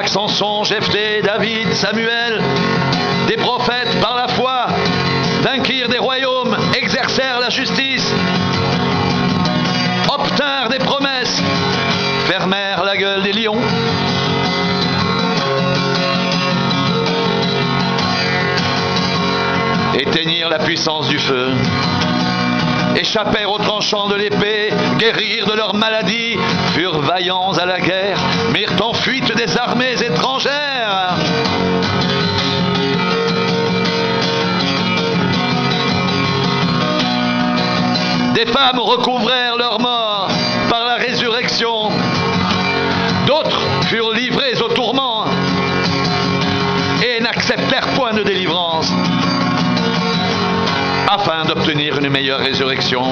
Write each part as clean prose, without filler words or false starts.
Isaac, Samson, Jephthé, David, Samuel, des prophètes par la foi, vainquirent des royaumes, exercèrent la justice, obtinrent des promesses, fermèrent la gueule des lions. Éteignirent la puissance du feu, échappèrent aux tranchants de l'épée, guérirent de leurs maladies, furent vaillants à la guerre, mirent en fuite des armées étrangères. Des femmes recouvrèrent leur mort par la résurrection, d'autres furent livrés au tourment et n'acceptèrent point de délivrance, afin d'obtenir une meilleure résurrection.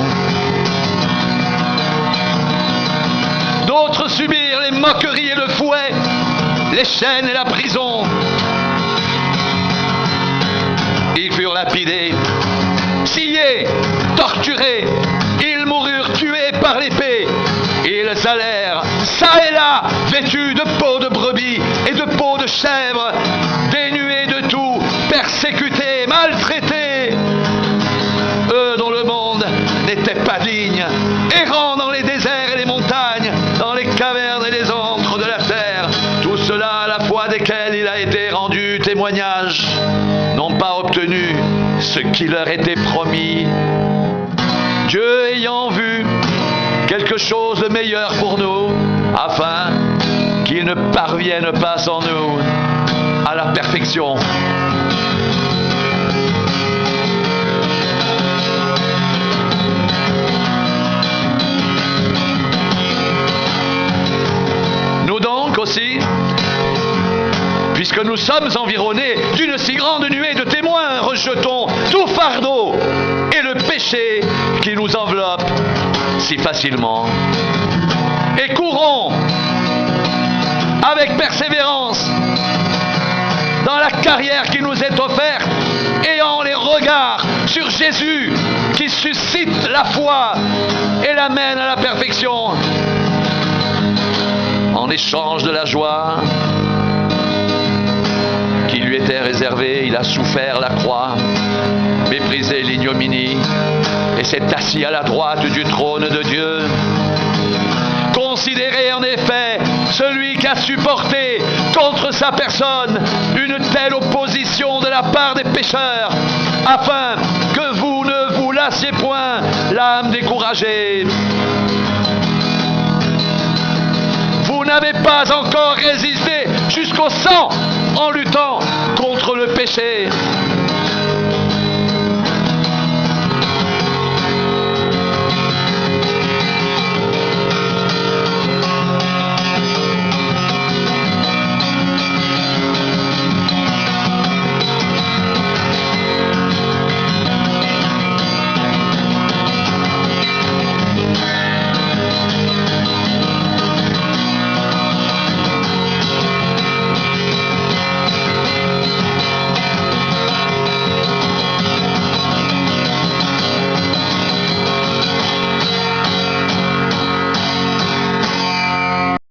D'autres subirent les moqueries et le fouet, les chaînes et la prison. Ils furent lapidés, sciés, torturés. Ils moururent tués par l'épée. Ils allèrent, çà et là, vêtus de peau de brebis et de peau de chèvre, dénués de tout, persécutés, maltraités. Eux dont le monde n'était pas digne, errant dans les déserts et les montagnes, dans les cavernes et les antres de la terre, tout cela à la foi desquels il a été rendu témoignage, n'ont pas obtenu ce qui leur était promis. Dieu ayant vu quelque chose de meilleur pour nous, afin qu'ils ne parviennent pas sans nous à la perfection. Nous donc aussi, puisque nous sommes environnés d'une si grande nuée de témoins, rejetons tout fardeau et le péché qui nous enveloppe si facilement, et courons avec persévérance dans la carrière qui nous est offerte, ayant les regards sur Jésus qui suscite la foi et l'amène à la perfection. En échange de la joie qui lui était réservée, il a souffert la croix, méprisé l'ignominie, et s'est assis à la droite du trône de Dieu. Considérez en effet celui qui a supporté contre sa personne une telle opposition de la part des pécheurs, afin que vous ne vous lassiez point l'âme découragée. Vous n'avez pas encore résisté jusqu'au sang en luttant contre le péché.